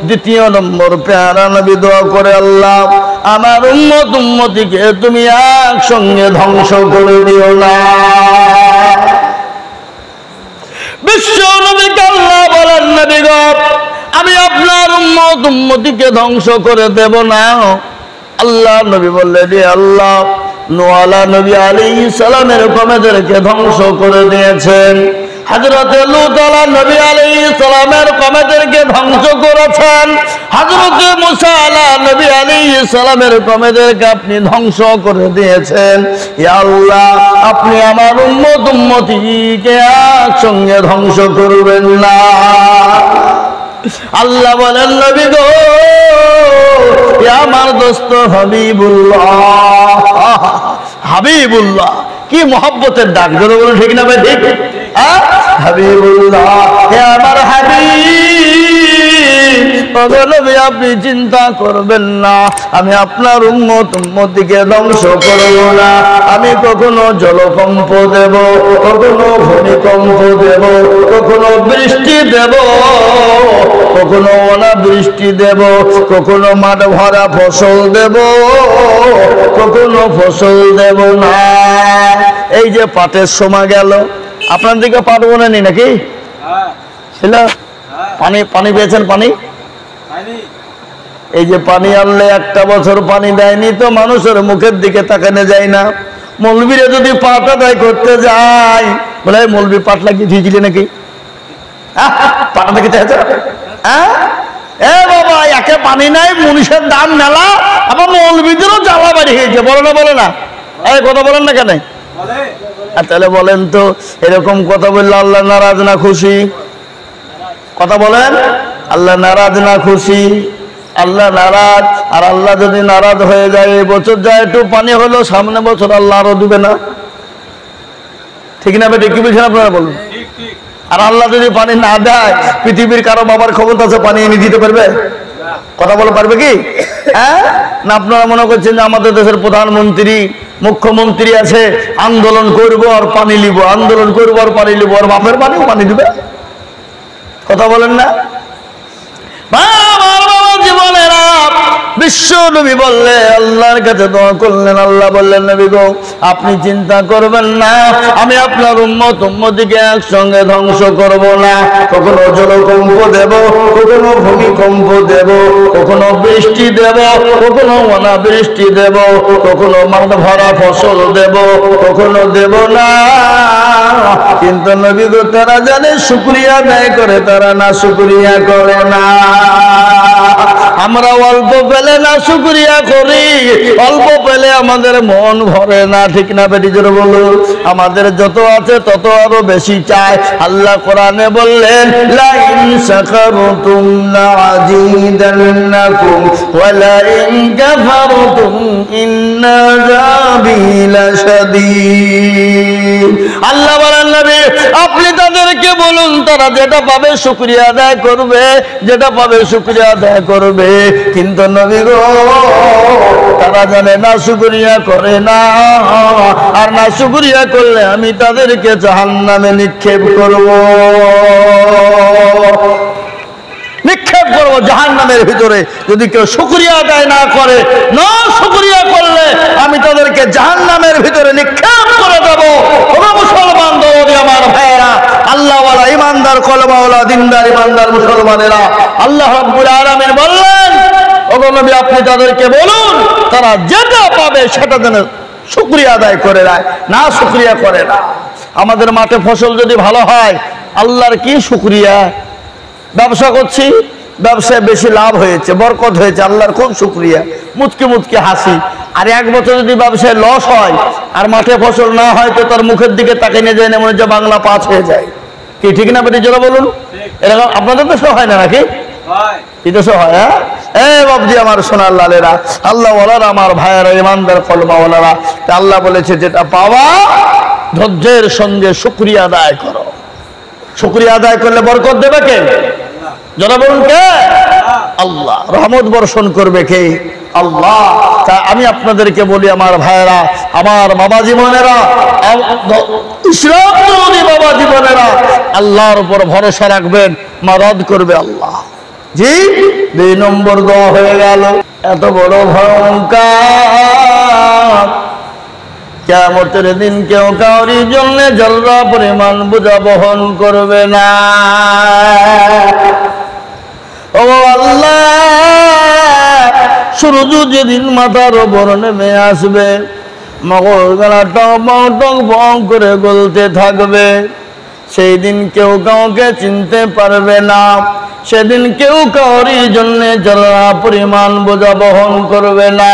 দ্বিতীয় নম্বর পেয়ারা নবী দোয়া করে, আল্লাহ আমার উম্মতিকে তুমি একসঙ্গে ধ্বংস করে দিও না। বিশ্ব নবীকে আল্লাহ বলেন, নবী গো আমি আপনার উম্মতিকে ধ্বংস করে দেব না। আল্লাহ নবী বললেন, আল্লাহ নূহ নবী আলাইহিস সালামের কওমদেরকে ধ্বংস করে দিয়েছেন, হযরতে লূত নবী আলাইহিস সালামের কওমদেরকে ধ্বংস করেছেন, হযরতে মুসা নবী আলাইহিস সালামের কওমদেরকে আপনি ধ্বংস করে দিয়েছেন। ইয়া আল্লাহ আপনি আমার উম্মতিকে একসঙ্গে ধ্বংস করবেন না। আল্লাহ বলেন, নবী গো আমার দোস্ত হাবিবুল্লাহ, হাবিবুল্লাহ কি মহব্বতের ডাক, জোরে বলুন ঠিক না ভাই? ঠিক হাবিবুল্লাহ, হে আমার হাবিব, নবী আপনি চিন্তা করবেন না, আমি আপনার উম্মতিকে ধ্বংস করব না। আমি কখনো জলকম্প দেব, কখনো ভূমিকম্প দেব, কখনো বৃষ্টি দেব, কখনো অনাবৃষ্টি দেব, কখনো মাঠ ভরা ফসল দেব, কখনো ফসল দেব না। এই যে পাটের সময় গেল, আপনার দিকে পাট বোনেনি নাকি? ছিল পানি, পানি পেয়েছেন? পানি এই যে পানি আনলে একটা বছর পানি দেয়নি তো মানুষের মুখের দিকে তাকানো যায় না। মৌলবীরা যদি পাট আদায় করতে যায় বলে, মৌলবী পাট লাগিয়ে দিয়েছিলে নাকি? পাটা দেখে এ বাবা একে পানি নাই, মুনিশের দাম মেলা, আবার মৌলবীদেরও জ্বালা বাড়ি হয়েছে, বলে না? বলে না? এই কথা বলেন না কেন? তাহলে বলেন তো এরকম কথা বললে আল্লাহ নারাজ না খুশি? কথা বলেন, আল্লাহ নারাজ না খুশি? আল্লাহ নারাজ। আর আল্লাহ যদি নারাজ হয়ে যায়, এই বছর যা একটু পানি হলো, সামনে বছর আল্লাহ আরো দিবে না? ঠিক না বেটি? কি বলছেন আপনারা বলুন? আর আল্লাহ যদি পানি না দেয়, পৃথিবীর কারো বাবার ক্ষমতা আছে পানি এনে দিতে পারবে? কথা বলে পারবে কি? হ্যাঁ না? আপনারা মনে করছেন যে আমাদের দেশের প্রধানমন্ত্রী মুখ্যমন্ত্রী আছে, আন্দোলন করবো আর পানি লিব, আন্দোলন করবো আর পানি লিব, আর বাপের পানিও পানি দিবে? কথা বলেন না? জীবনেরা বিশ্ব নবী বললে আল্লাহর কাছে দোয়া করলেন, আল্লাহ বললেন, নবী গো আপনি চিন্তা করবেন না, আমি আপনার উম্মতিকে একসঙ্গে ধ্বংস করব না। কখনো জলকম্প দেব, কখনো ভূমিকম্প দেব, কখনো বৃষ্টি দেব, কখনো অনাবৃষ্টি দেব, কখনো মাঠ ভরা ফসল দেব, কখনো দেব না। কিন্তু নবী গো তারা জানে শুকরিয়া আদায় করে, তারা না শুকরিয়া করে না। আমরা অল্প পেলে না শুকরিয়া করি, অল্প পেলে আমাদের মন ভরে না। ঠিক না বেটি? জোরে বলুন। আমাদের যত আছে তত আরো বেশি চাই। আল্লাহ কোরআনে বললেন, লা ইন শাকারতুম লাযিদান্নাকুম ওয়া লা ইন কাফারতুম ইন্না আযাবি লাশাদীদ। আল্লাহ বলেন, নবী আপনি তাদেরকে বলুন, তারা যেটা পাবে শুকরিয়া আদায় করবে, যেটা পাবে শুকরিয়া আদায় করবে। কিন্তু নবী গো তারা জানে না শুকরিয়া করে না, আর না শুকরিয়া করলে আমি তাদেরকে জাহান্নামে নিক্ষেপ করব, নিক্ষেপ করবো জাহান্নামের ভিতরে। যদি কেউ শুকরিয়া আদায় না করে, না শুকরিয়া করলে আমি তাদেরকে জাহান্নামের ভিতরে নিক্ষেপ করে দেবো। ওরা মুসলমান দৌড়ি আমার ভাইয়েরা, আল্লাহওয়ালা ইমানদার কলমাওয়ালা দিনদার ইমানদার মুসলমানেরা, আল্লাহ রাব্বুল আলামিন বললেন, ওগো নবী আপনি তাদেরকে বলুন তারা যেটা পাবে সেটা যেন শুকরিয়া আদায় করে দেয়, না শুকরিয়া করে না। আমাদের মাঠে ফসল যদি ভালো হয়, আল্লাহর কি শুকরিয়া। ব্যবসা করছি, ব্যবসায় বেশি লাভ হয়েছে, বরকত হয়েছে, আল্লাহর খুব শুকরিয়া, মুচকি মুচকি হাসি। আর এক বছর যদি ব্যবসায় লস হয় আর মাঠে ফসল না হয়, তো তার মুখের দিকে তাকে নিয়ে যায় না, মনে হচ্ছে বাংলা পাঁচ হয়ে যায়। কি ঠিক না বেটি? জোরে বলুন। এরকম আপনাদের দেশে হয় না নাকি? দেশে হয়। হ্যাঁ বাবজি আমার সোনার লালেরা, আল্লাহ ওয়ালারা, আমার ভাইয়েরা, ইমানদার কলমাওয়ালারা, আল্লাহ বলেছে যেটা পাওয়া ধৈর্যের সঙ্গে শুকরিয়া আদায় করো। শুকরিয়া আদায় করলে বরকত দেবে কে? যারা বলুন কে? আল্লাহ। রহমত বর্ষণ করবে কে? আল্লাহ। তা আমি আপনাদেরকে বলি আমার ভাইয়েরা, আমার বাবা জীবনেরা, ইসলাম বাবা জীবনেরা, আল্লাহর উপর ভরসা রাখবেন, মারাদ করবে আল্লাহ। জি, 2 নম্বর দোয়া হয়ে গেল। এত বড় ভয়ঙ্কর কিয়ামতের দিন কেউ কাউরি জন্য জলরা পরিমাণ বোঝা বহন করবে না। ও আল্লাহ, সূর্য যেদিন মাথার উপর নেমে আসবে, মগজগালা টক বং করে গলতে থাকবে, সেই দিন কেউ কাউকে চিনতে পারবে না। সেদিন কেউ কাউরি জন্য জলরা পরিমাণ বোঝা বহন করবে না।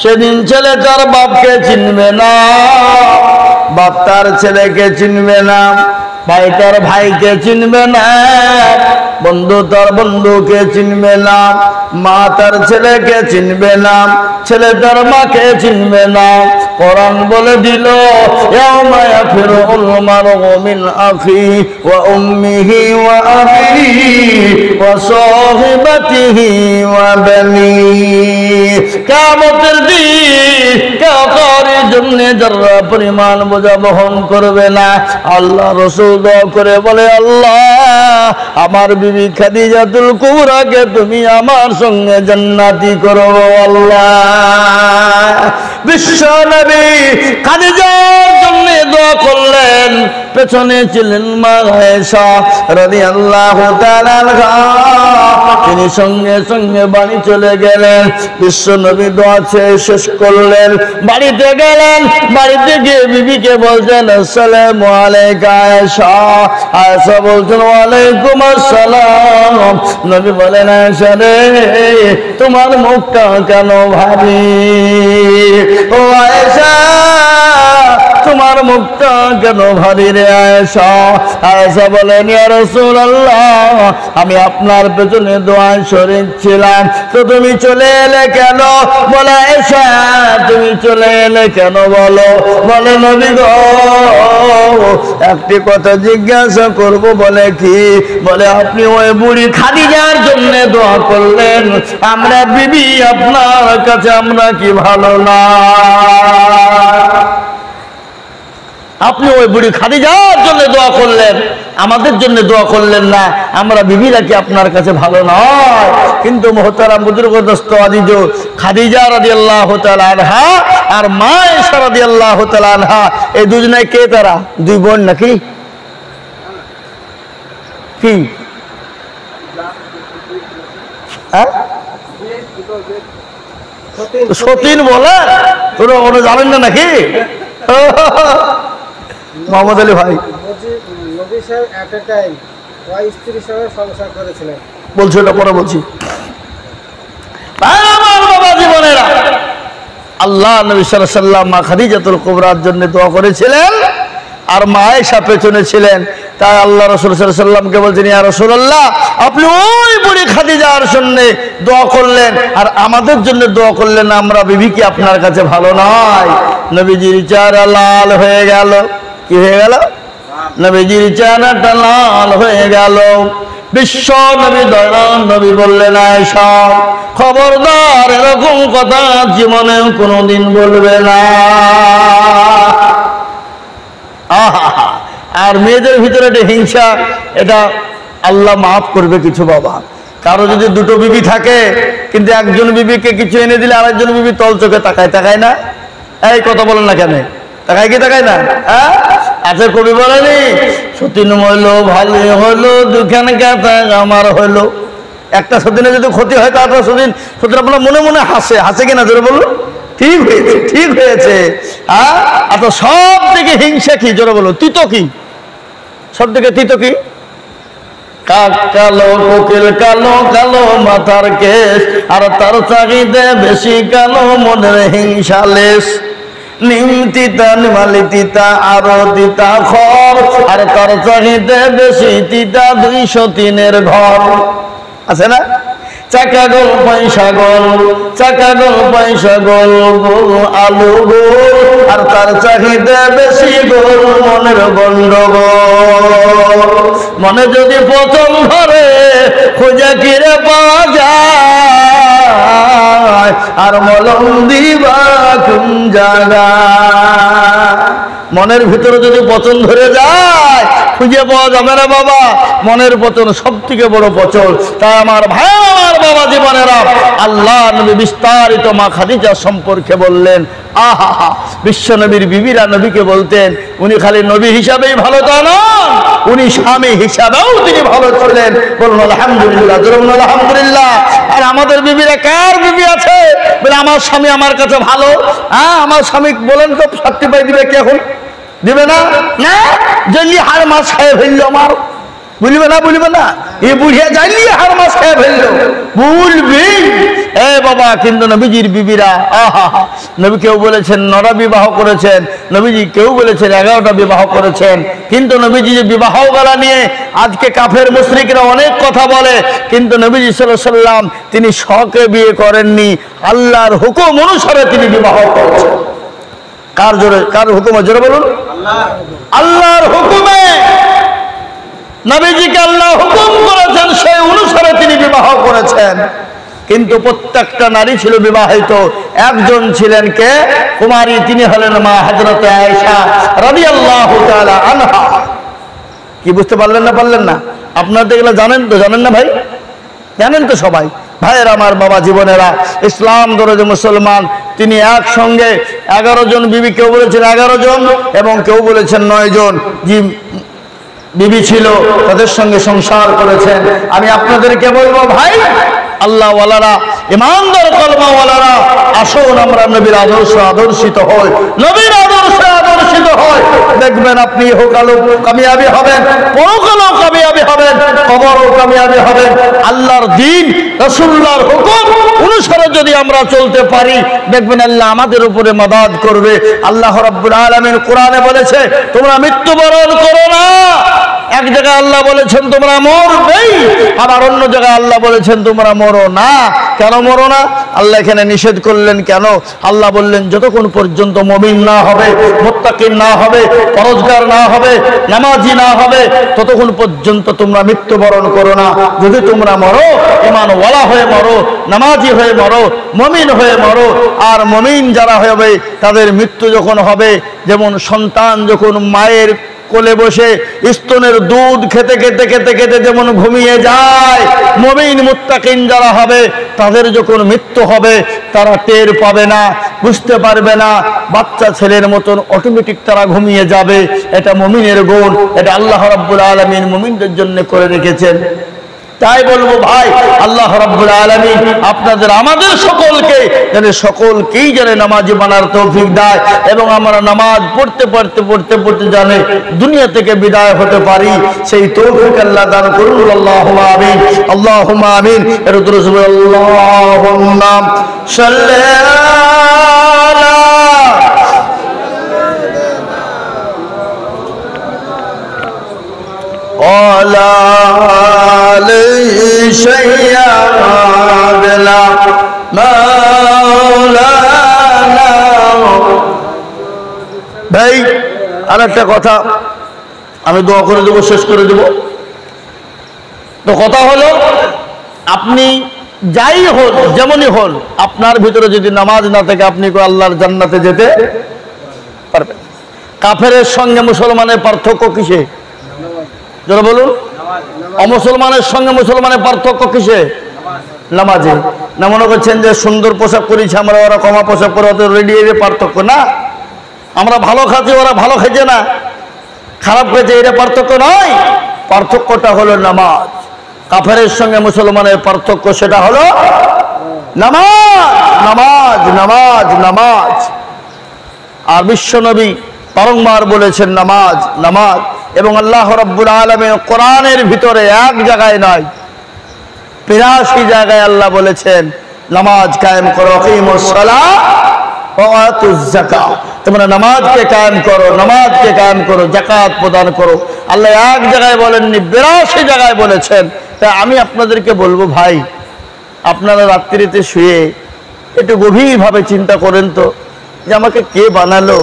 সেদিন ছেলে তার বাপকে চিনবে না, বাপ তার ছেলেকে চিনবে না, ভাই তার ভাইকে চিনবে না, বন্ধু তার বন্ধুকে চিনবে না, মা তার ছেলেকে চিনবে না, ছেলে তার মাকে চিনবে না। কোরআন বলে দিল, ইয়াউমা ইয়াফিরুল মারউ মিন আখি ওয়া উম্মিহি ওয়া আবিহি ওয়া সাহিবাতিহি ওয়া বানিহি। কিয়ামতের দিন কেউ কারোর জন্য যারা পরিমাণ বোঝা বহন করবে না। আল্লাহ রাসূল দোয়া করে বলে, আল্লাহ আমার বিবি খাদিজাতুল কুবরাকে তুমি আমার সঙ্গে জান্নাতি করো আল্লাহ। বিশ্ব নবী খাদিজার জন্য দোয়া করলেন, পেছনে ছিলেন মা আয়েশা রাদিয়াল্লাহু তাআলা আনহা। তিনি সঙ্গে সঙ্গে বাড়ি চলে গেলেন। বিশ্ব নবী দোয়া শেষ করলেন, বাড়িতে গেলেন। বাড়িতে গিয়ে বিবিকে বলছেন, আসসালামু আলাইকা আয়েশা। আয়েশা বলছেন, ওয়ালাইকুম আসসালাম। নবী বলেন, আয়েশা রে, তোমার মুখটা কেন ভারী? ও আয়েশা, তোমার মুখটা কেন ভারী রে আয়েশা? আয়েশা বলেন, ইয়া রাসূলুল্লাহ, আমি আপনার পেছনে দোয়ায় শরীক ছিলাম, তো তুমি চলে এলে কেন? বলে, আয়েশা তুমি চলে এলে কেন বলো? বলে, নবী গো, একটি কথা জিজ্ঞাসা করব। বলে, কি? বলে, আপনি ওই বুড়ি খাদিজার জন্য দোয়া করলেন, আমরা বিবি আপনার কাছে আমরা কি ভালো না? আপনি ওই বুড়ি খাদিজার জন্য দোয়া করলেন, আমাদের জন্য দোয়া করলেন না, আমরা বিবিরা কি আপনার কাছে ভালো নয়? কিন্তু মুহতারাম বুজুর্গ দোস্ত আজিজ, খাদিজা রাদিয়াল্লাহু তাআলা আনহা আর মা আয়েশা রাদিয়াল্লাহু তাআলা আনহা, এই দুজনে কে? তারা 2 বোন নাকি? কি সতীন বলে? তোরা ওরা জানেন না নাকি? মোহাম্মদ আলী ভাই বলছি, ওটা পরে বলছি। আল্লাহ নবী সাল্লাল্লাহু আলাইহি ওয়াসাল্লাম মা খাদিজাতুল কুবরার জন্য দোয়া করেছিলেন, আর মা আয়েশা পেছনে ছিলেন। তাই আল্লাহ রাসূল সাল্লাল্লাহু আলাইহি ওয়াসাল্লামকে বলছেন, ইয়া রাসূলুল্লাহ, আপনি ওই বুড়ি খাদিজার জন্য দোয়া করলেন আর আমাদের জন্য দোয়া করলেন, আমরা বিবি কি আপনার কাছে ভালো নয়? নবীজির চেহারা লাল হয়ে গেল। কি হয়ে গেল? নবীজির চেহারাটা লাল হয়ে গেল। বিশ্ব নবী দয়াল নবী বললেন, আয়েশা খবরদার, এরকম কথা জীবনে কোনোদিন বলবে না। আর মেয়েদের ভিতরে একটা হিংসা, এটা আল্লাহ মাফ করবে কিছু বাবা। কারো যদি 2টো বিবি থাকে, কিন্তু একজন বিবিকে কিছু এনে দিলে আরেকজন বিবি তল চোখে তাকায়, তাকায় না? এই কথা বলেন না কেন? তাকায় কি তাকায় না? আচ্ছা, কবি বলেনি, সতীন হইলো ভালো হলো, দুখান কথা আমার হইলো। একটা সতীনে যদি ক্ষতি হয়, তারপর সতীন আপনার মনে মনে হাসে। হাসে কিনা জোরে বলুন? ঠিক হয়েছে, ঠিক হয়েছে। আচ্ছা, সব থেকে হিংসা কি? জোরে বলো। তিতো কি? সব থেকে তিতো কি? কাক কালো, কোকিল কালো, কালো মাথার কেশ, আর তার চাহিদা বেশি কালো মনের হিংসা লেশ। নিম তিতা, নিমালি তিতা, আরো তিতা খর, আর তার চাহিদা বেশি তিতা 203 ঘর। আছে না? চাকা গোল পয়সা গোল, চাকা গোল পয়সা গোল, গোল আলু গোল, আর তার চাহিদা বেশি গোল মনের গন্ডগোল। মনে যদি প্রথম ধরে খোঁজা কিরে পাওয়া যায়, আর মলম দিবা কোন জায়গা? মনের ভিতরে যদি পছন্দ ধরে যায়, খুঁজে পাওয়া যাবে না বাবা। মনের পচন সব থেকে বড় পচন। তাই আমার ভাই, আমার বাবা জীবনেরা, আল্লাহ নবী বিস্তারিত মা খাদিজা সম্পর্কে বললেন। আহা, বিশ্ব নবীর বিবিরা নবীকে বলতেন উনি খালি নবী হিসাবেই ভালো তা নন, উনি স্বামী হিসাবেও তিনি ভালো ছিলেন। বলুন আলহামদুলিল্লাহ, বলুন আলহামদুলিল্লাহ। আর আমাদের বিবিরা, কার বিবি আছে বলে আমার স্বামী আমার কাছে ভালো? হ্যাঁ, আমার স্বামী বলেন তো সার্টিফাই দিবে কি? এখন দিবে না? না, জলদি হার মাছ খেয়ে ফেললো আমার, বুঝবে না, বুঝবে না, এ বুঝিয়ে যাইলি হার মাছ খেয়ে ফেললো, বুঝবি এ বাবা। কিন্তু নবীজির বিবিরা, আহা, নবী কেউ বলেছেন 9টা বিবাহ করেছেন, নবীজি কেউ বলেছেন 11টা বিবাহ করেছেন। কিন্তু নবীজি যে বিবাহ করা নিয়ে আজকে কাফের মুশরিকরা অনেক কথা বলে, কিন্তু নবীজি সাল্লাল্লাহু আলাইহি ওয়াসাল্লাম তিনি শখে বিয়ে করেননি, আল্লাহর হুকুম অনুসারে তিনি বিবাহ করেছেন। কার জোরে, কার হুকুমে? জোরে বলুন। আল্লাহর হুকুমে নবীজিকে আল্লাহ হুকুম করেছেন, সেই অনুসারে তিনি বিবাহ করেছেন। কিন্তু প্রত্যেকটা নারী ছিল বিবাহিত। একজন ছিলেন কে? কুমারী, তিনি হলেন মা হযরত আয়েশা রাদিয়াল্লাহু তাআলা আনহা। কি বুঝতে পারলেন না? পারলেন না? আপনারা এগুলো জানেন তো? জানেন না ভাই? জানেন তো সবাই? ভাইয়ের আমার বাবা জীবনেরা, ইসলাম দরজে মুসলমান তিনি একসঙ্গে 11 জন বিবি, কেউ বলেছেন 11 জন এবং কেউ বলেছেন 9 জন জি বিবি ছিল, তাদের সঙ্গে সংসার করেছেন। আমি আপনাদেরকে বলবো ভাই, আল্লাহ ওয়ালারা, ইমানদার কলমা ওয়ালারা, আসুন আমরা নবীর আদর্শে আদর্শিত হই, নবীর আদর্শে আদর্শিত হই। দেখবেন আপনি ইহকালেও কামিয়াবি হবেন, পরকালেও কামিয়াবি হবেন, কবরেও কামিয়াবি হবেন। আল্লাহর দ্বীন, রাসূলুল্লাহর হুকুম অনুসারে যদি আমরা চলতে পারি, দেখবেন আল্লাহ আমাদের উপরে মাদাদ করবে। আল্লাহ রাব্বুল আলামিন কোরআনে বলেছে তোমরা মৃত্যুবরণ করো না। এক জায়গায় আল্লাহ বলেছেন তোমরা মরবেই, আবার অন্য জায়গায় আল্লাহ বলেছেন তোমরা মরো না। কেন মরো না? আল্লাহ এখানে নিষেধ করলেন কেন? আল্লাহ বললেন যতক্ষণ পর্যন্ত মুমিন না হবে, মুত্তাকিন না হবে, পরহেজগার না হবে, নামাজি না হবে, ততক্ষণ পর্যন্ত তোমরা মৃত্যুবরণ করো না। যদি তোমরা মরো, ঈমানওয়ালা হয়ে মরো, নামাজি হয়ে মরো, মুমিন হয়ে মরো। আর মুমিন যারা হবে তাদের মৃত্যু যখন হবে, যেমন সন্তান যখন মায়ের কোলে বসে স্তনের দুধ খেতে খেতে খেতে খেতে যেমন ঘুমিয়ে যায়, মুমিন মুত্তাকিন যারা হবে তাদের যখন মৃত্যু হবে তারা টের পাবে না, বুঝতে পারবে না, বাচ্চা ছেলের মতন অটোমেটিক তারা ঘুমিয়ে যাবে। এটা মুমিনের গুণ, এটা আল্লাহ রাব্বুল আলামিন মুমিনদের জন্য করে রেখেছেন। তাই বলবো ভাই, আল্লাহ রাব্বুল আলামিন আপনাদের আমাদের সকলকে যেন সকলকেই যেন নামাজি বানার তৌফিক দেয় এবং আমরা নামাজ পড়তে পড়তে পড়তে পড়তে জানে দুনিয়া থেকে বিদায় হতে পারি, সেই তৌফিক আল্লাহ দান করুন। আল্লাহুম্মা আমিন, আল্লাহুম্মা আমিন। এর উত্তর হবে আল্লাহুম্মা সাল্লি আলা ওয়ালা ভাই। আর একটা কথা আমি দোয়া করে দেবো, শেষ করে দেব। তো কথা হলো, আপনি যাই হন, যেমনই হন, আপনার ভিতরে যদি নামাজ না থাকে আপনি আল্লাহর জান্নাতে যেতে পারবেন। কাফেরের সঙ্গে মুসলমানের পার্থক্য কিসে? যারা বলুন, অমুসলমানের সঙ্গে মুসলমানের পার্থক্য কিসে? নামাজে। না মনে করছেন যে সুন্দর পোশাক পরেছি আমরা, ওরা কমা পোশাক পরে, ওদের রেডিয়ে পার্থক্য না। আমরা ভালো খাচ্ছি, ওরা ভালো খেয়েছে না, খারাপ খেয়েছে, এটা পার্থক্য নয়। পার্থক্যটা হলো নামাজ। কাফেরের সঙ্গে মুসলমানের পার্থক্য সেটা হলো নামাজ, নামাজ, নামাজ, নামাজ। আর বিশ্বনবী বারংবার বলেছেন নামাজ, নামাজ। এবং আল্লাহ রাব্বুল আলামিন কোরআনের ভিতরে এক জায়গায় নয় ৮২ জায়গায় আল্লাহ বলেছেন নামাজ কায়েম করো, আকিমুস সালাহ ওয়া আতুজ যাকাত। তোমরা নামাজকে কায়েম করো, নামাজকে কায়েম করো, যাকাত প্রদান করো। আল্লাহ এক জায়গায় বলেননি, ৮২ জায়গায় বলেছেন। তাই আমি আপনাদেরকে বলবো ভাই, আপনারা রাত্রিতে শুয়ে একটু গভীরভাবে চিন্তা করেন তো যে আমাকে কে বানালো,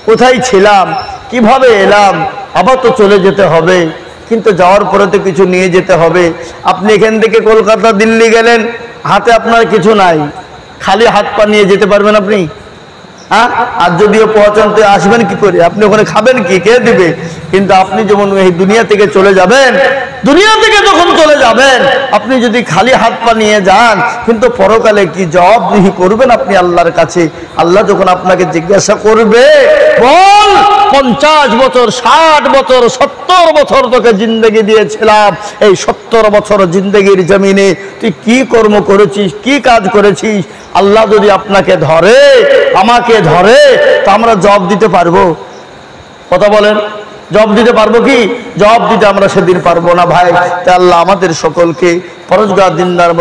কোথায় ছিলাম, কিভাবে এলাম, আবার তো চলে যেতে হবে, কিন্তু যাওয়ার পরে তো কিছু নিয়ে যেতে হবে। আপনি এখান থেকে কলকাতা দিল্লি গেলেন, হাতে আপনার কিছু নাই, খালি হাত পা নিয়ে যেতে পারবেন আপনি? হ্যাঁ, আর যদিও পৌঁছান তো আসবেন কি করে, আপনি ওখানে খাবেন কি, কে দিবে? কিন্তু আপনি যেমন এই দুনিয়া থেকে চলে যাবেন, দুনিয়া থেকে যখন চলে যাবেন আপনি যদি খালি হাত পা নিয়ে যান, কিন্তু পরকালে কি জবাবদিহি করবেন আপনি আল্লাহর কাছে? আল্লাহ যখন আপনাকে জিজ্ঞাসা করবে, বল 50 বছর 60 বছর 70 বছর তোকে জিন্দেগি দিয়েছিলাম, এই 70 বছর জিন্দেগির জমিনে তুই কি কর্ম করেছিস, কি কাজ করেছিস? আল্লাহ যদি আপনাকে ধরে, আমাকে ধরে, তো আমরা জবাব দিতে পারবো? কথা বলেন, জবাব দিতে পারবো কি? জবাব দিতে আমরা সেদিন পারবো না ভাই। তাই আল্লাহ আমাদের সকলকে পরহেজগার দিনদার